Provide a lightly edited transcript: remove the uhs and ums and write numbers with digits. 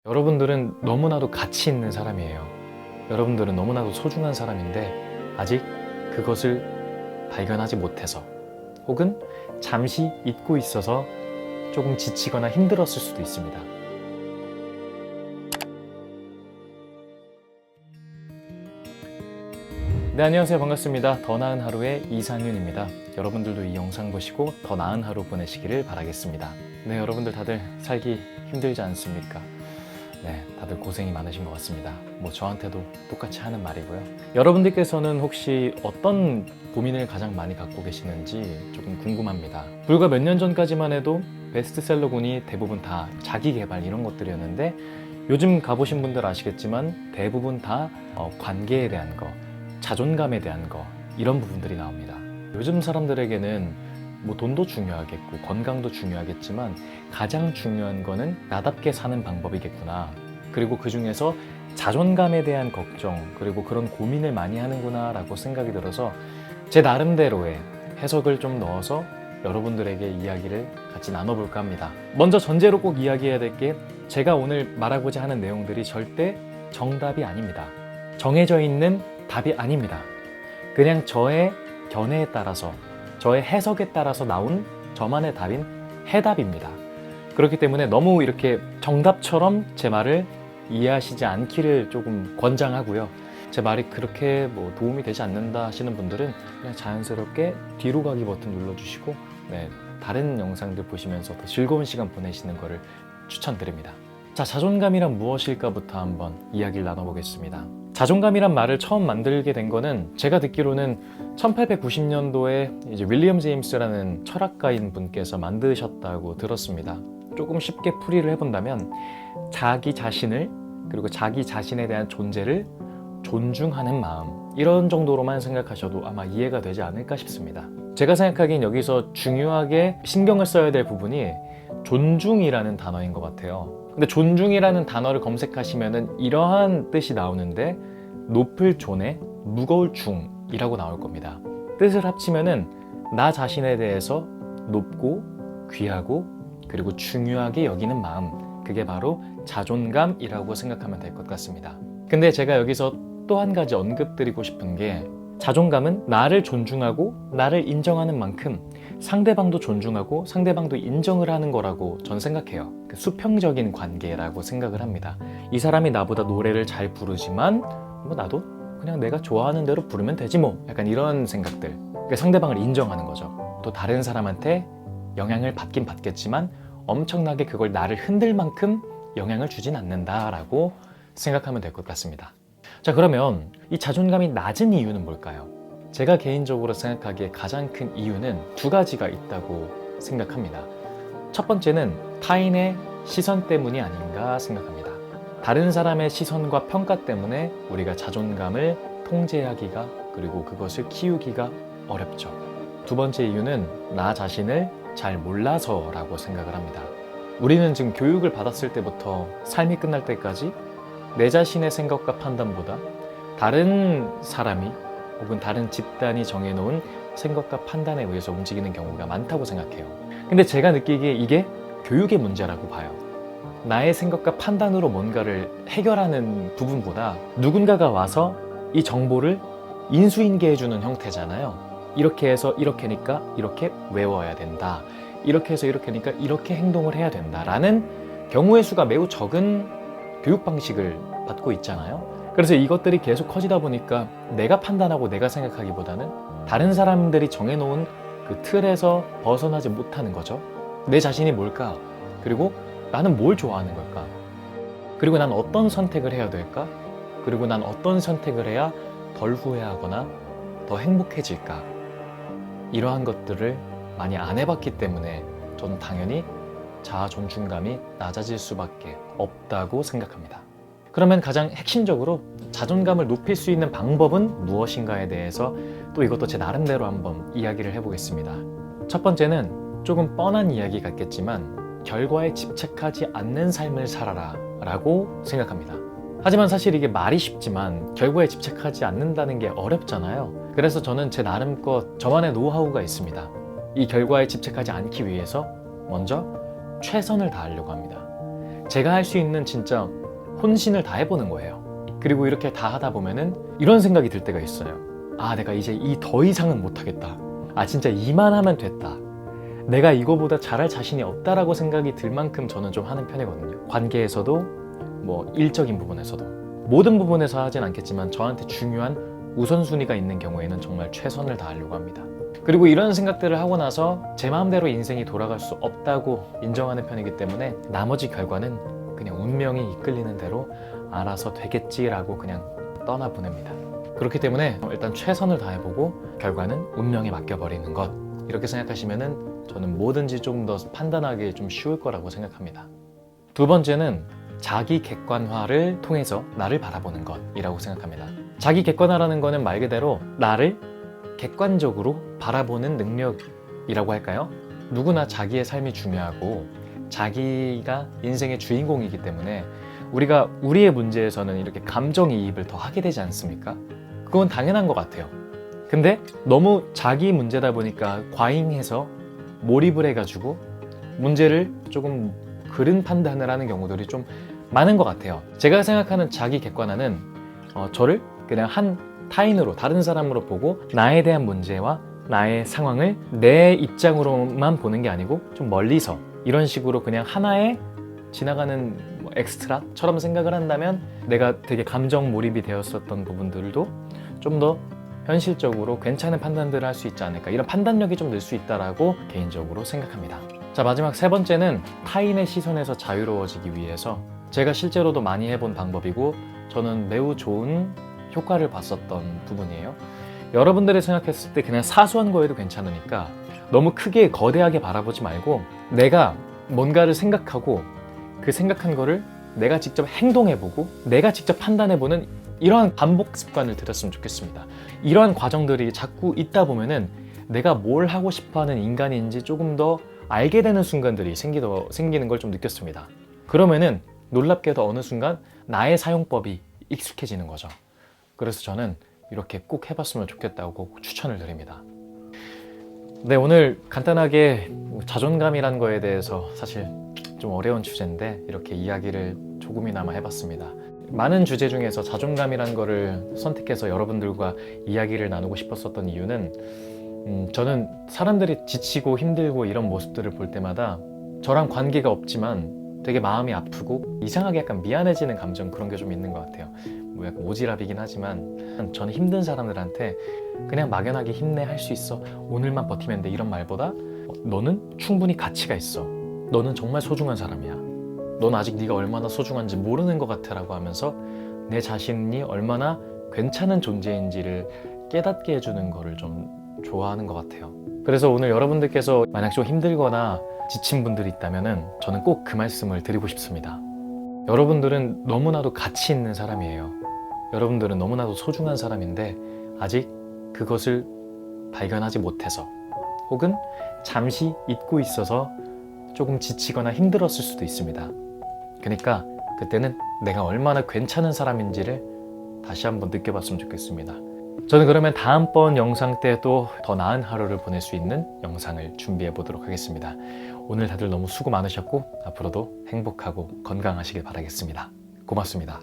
여러분들은 너무나도 가치 있는 사람이에요. 여러분들은 너무나도 소중한 사람인데 아직 그것을 발견하지 못해서 혹은 잠시 잊고 있어서 조금 지치거나 힘들었을 수도 있습니다. 네, 안녕하세요. 반갑습니다. 더 나은 하루의 이상윤입니다. 여러분들도 이 영상 보시고 더 나은 하루 보내시기를 바라겠습니다. 네, 여러분들 다들 살기 힘들지 않습니까? 네, 다들 고생이 많으신 것 같습니다. 저한테도 똑같이 하는 말이고요. 여러분들께서는 혹시 어떤 고민을 가장 많이 갖고 계시는지 조금 궁금합니다. 불과 몇 년 전까지만 해도 베스트셀러군이 대부분 다 자기 개발 이런 것들이었는데 요즘 가보신 분들 아시겠지만 대부분 다 관계에 대한 거, 자존감에 대한 거 이런 부분들이 나옵니다. 요즘 사람들에게는 돈도 중요하겠고 건강도 중요하겠지만 가장 중요한 거는 나답게 사는 방법이겠구나. 그리고 그 중에서 자존감에 대한 걱정 그리고 그런 고민을 많이 하는구나 라고 생각이 들어서 제 나름대로의 해석을 좀 넣어서 여러분들에게 이야기를 같이 나눠볼까 합니다. 먼저 전제로 꼭 이야기해야 될 게 제가 오늘 말하고자 하는 내용들이 절대 정답이 아닙니다. 정해져 있는 답이 아닙니다. 그냥 저의 견해에 따라서 저의 해석에 따라서 나온 저만의 답인 해답입니다. 그렇기 때문에 너무 이렇게 정답처럼 제 말을 이해하시지 않기를 조금 권장하고요. 제 말이 그렇게 도움이 되지 않는다 하시는 분들은 그냥 자연스럽게 뒤로 가기 버튼 눌러주시고 다른 영상들 보시면서 더 즐거운 시간 보내시는 것을 추천드립니다. 자, 자존감이란 무엇일까부터 한번 이야기를 나눠보겠습니다. 자존감이란 말을 처음 만들게 된 거는 제가 듣기로는 1890년도에 이제 윌리엄 제임스라는 철학가인 분께서 만드셨다고 들었습니다. 조금 쉽게 풀이를 해본다면 자기 자신을 그리고 자기 자신에 대한 존재를 존중하는 마음 이런 정도로만 생각하셔도 아마 이해가 되지 않을까 싶습니다. 제가 생각하기엔 여기서 중요하게 신경을 써야 될 부분이 존중이라는 단어인 것 같아요. 근데 존중이라는 단어를 검색하시면은 이러한 뜻이 나오는데 높을 존에 무거울 중이라고 나올 겁니다. 뜻을 합치면은 나 자신에 대해서 높고 귀하고 그리고 중요하게 여기는 마음, 그게 바로 자존감이라고 생각하면 될 것 같습니다. 근데 제가 여기서 또 한 가지 언급드리고 싶은 게 자존감은 나를 존중하고 나를 인정하는 만큼 상대방도 존중하고 상대방도 인정을 하는 거라고 전 생각해요. 수평적인 관계라고 생각을 합니다. 이 사람이 나보다 노래를 잘 부르지만 나도 그냥 내가 좋아하는 대로 부르면 되지 약간 이런 생각들. 그러니까 상대방을 인정하는 거죠. 또 다른 사람한테 영향을 받긴 받겠지만 엄청나게 그걸 나를 흔들 만큼 영향을 주진 않는다라고 생각하면 될 것 같습니다. 자, 그러면 이 자존감이 낮은 이유는 뭘까요? 제가 개인적으로 생각하기에 가장 큰 이유는 두 가지가 있다고 생각합니다. 첫 번째는 타인의 시선 때문이 아닌가 생각합니다. 다른 사람의 시선과 평가 때문에 우리가 자존감을 통제하기가 그리고 그것을 키우기가 어렵죠. 두 번째 이유는 나 자신을 잘 몰라서라고 생각을 합니다. 우리는 지금 교육을 받았을 때부터 삶이 끝날 때까지 내 자신의 생각과 판단보다 다른 사람이 혹은 다른 집단이 정해놓은 생각과 판단에 의해서 움직이는 경우가 많다고 생각해요. 근데 제가 느끼기에 이게 교육의 문제라고 봐요. 나의 생각과 판단으로 뭔가를 해결하는 부분보다 누군가가 와서 이 정보를 인수인계해주는 형태잖아요. 이렇게 해서 이렇게니까 이렇게 외워야 된다. 이렇게 해서 이렇게니까 이렇게 행동을 해야 된다라는 경우의 수가 매우 적은 교육 방식을 받고 있잖아요. 그래서 이것들이 계속 커지다 보니까 내가 판단하고 내가 생각하기보다는 다른 사람들이 정해놓은 그 틀에서 벗어나지 못하는 거죠. 내 자신이 뭘까? 그리고 나는 뭘 좋아하는 걸까? 그리고 난 어떤 선택을 해야 될까? 그리고 난 어떤 선택을 해야 덜 후회하거나 더 행복해질까? 이러한 것들을 많이 안 해봤기 때문에 저는 당연히 자아 존중감이 낮아질 수밖에 없다고 생각합니다. 그러면 가장 핵심적으로 자존감을 높일 수 있는 방법은 무엇인가에 대해서 또 이것도 제 나름대로 한번 이야기를 해보겠습니다. 첫 번째는 조금 뻔한 이야기 같겠지만 결과에 집착하지 않는 삶을 살아라 라고 생각합니다. 하지만 사실 이게 말이 쉽지만 결과에 집착하지 않는다는 게 어렵잖아요. 그래서 저는 제 나름껏 저만의 노하우가 있습니다. 이 결과에 집착하지 않기 위해서 먼저 최선을 다하려고 합니다. 제가 할 수 있는 진짜 혼신을 다 해보는 거예요. 그리고 이렇게 다 하다 보면은 이런 생각이 들 때가 있어요. 아, 내가 이제 이 더 이상은 못하겠다. 아, 진짜 이만하면 됐다. 내가 이거보다 잘할 자신이 없다라고 생각이 들 만큼 저는 좀 하는 편이거든요. 관계에서도 뭐 일적인 부분에서도 모든 부분에서 하진 않겠지만 저한테 중요한 우선순위가 있는 경우에는 정말 최선을 다하려고 합니다. 그리고 이런 생각들을 하고 나서 제 마음대로 인생이 돌아갈 수 없다고 인정하는 편이기 때문에 나머지 결과는 그냥 운명이 이끌리는 대로 알아서 되겠지라고 그냥 떠나보냅니다. 그렇기 때문에 일단 최선을 다해보고 결과는 운명에 맡겨버리는 것, 이렇게 생각하시면은 저는 뭐든지 좀 더 판단하기 좀 쉬울 거라고 생각합니다. 두 번째는 자기 객관화를 통해서 나를 바라보는 것이라고 생각합니다. 자기 객관화라는 거는 말 그대로 나를 객관적으로 바라보는 능력이라고 할까요? 누구나 자기의 삶이 중요하고 자기가 인생의 주인공이기 때문에 우리가 우리의 문제에서는 이렇게 감정이입을 더 하게 되지 않습니까? 그건 당연한 것 같아요. 근데 너무 자기 문제다 보니까 과잉해서 몰입을 해가지고 문제를 조금 그른 판단을 하는 경우들이 좀 많은 것 같아요. 제가 생각하는 자기 객관화는 저를 그냥 한 타인으로, 다른 사람으로 보고 나에 대한 문제와 나의 상황을 내 입장으로만 보는 게 아니고 좀 멀리서 이런 식으로 그냥 하나의 지나가는 엑스트라처럼 생각을 한다면 내가 되게 감정 몰입이 되었었던 부분들도 좀 더 현실적으로 괜찮은 판단들을 할 수 있지 않을까, 이런 판단력이 좀 늘 수 있다라고 개인적으로 생각합니다. 자, 마지막 세 번째는 타인의 시선에서 자유로워지기 위해서 제가 실제로도 많이 해본 방법이고 저는 매우 좋은 효과를 봤었던 부분이에요. 여러분들이 생각했을 때 그냥 사소한 거에도 괜찮으니까 너무 크게 거대하게 바라보지 말고 내가 뭔가를 생각하고 그 생각한 거를 내가 직접 행동해보고 내가 직접 판단해보는 이러한 반복 습관을 들였으면 좋겠습니다. 이러한 과정들이 자꾸 있다 보면은 내가 뭘 하고 싶어하는 인간인지 조금 더 알게 되는 순간들이 생기는 걸 좀 느꼈습니다. 그러면은 놀랍게도 어느 순간 나의 사용법이 익숙해지는 거죠. 그래서 저는 이렇게 꼭 해봤으면 좋겠다고 추천을 드립니다. 네, 오늘 간단하게 자존감이라는 거에 대해서 사실 좀 어려운 주제인데 이렇게 이야기를 조금이나마 해봤습니다. 많은 주제 중에서 자존감이라는 거를 선택해서 여러분들과 이야기를 나누고 싶었었던 이유는 저는 사람들이 지치고 힘들고 이런 모습들을 볼 때마다 저랑 관계가 없지만 되게 마음이 아프고 이상하게 약간 미안해지는 감정, 그런 게 좀 있는 것 같아요. 뭐 약간 오지랖이긴 하지만 저는 힘든 사람들한테 그냥 막연하게 힘내, 할 수 있어, 오늘만 버티면 돼, 이런 말보다 너는 충분히 가치가 있어, 너는 정말 소중한 사람이야, 넌 아직 네가 얼마나 소중한지 모르는 것 같아 라고 하면서 내 자신이 얼마나 괜찮은 존재인지를 깨닫게 해주는 거를 좀 좋아하는 것 같아요. 그래서 오늘 여러분들께서 만약 좀 힘들거나 지친 분들이 있다면 저는 꼭 그 말씀을 드리고 싶습니다. 여러분들은 너무나도 가치 있는 사람이에요. 여러분들은 너무나도 소중한 사람인데 아직 그것을 발견하지 못해서 혹은 잠시 잊고 있어서 조금 지치거나 힘들었을 수도 있습니다. 그러니까 그때는 내가 얼마나 괜찮은 사람인지를 다시 한번 느껴봤으면 좋겠습니다. 저는 그러면 다음번 영상 때도 더 나은 하루를 보낼 수 있는 영상을 준비해 보도록 하겠습니다. 오늘 다들 너무 수고 많으셨고 앞으로도 행복하고 건강하시길 바라겠습니다. 고맙습니다.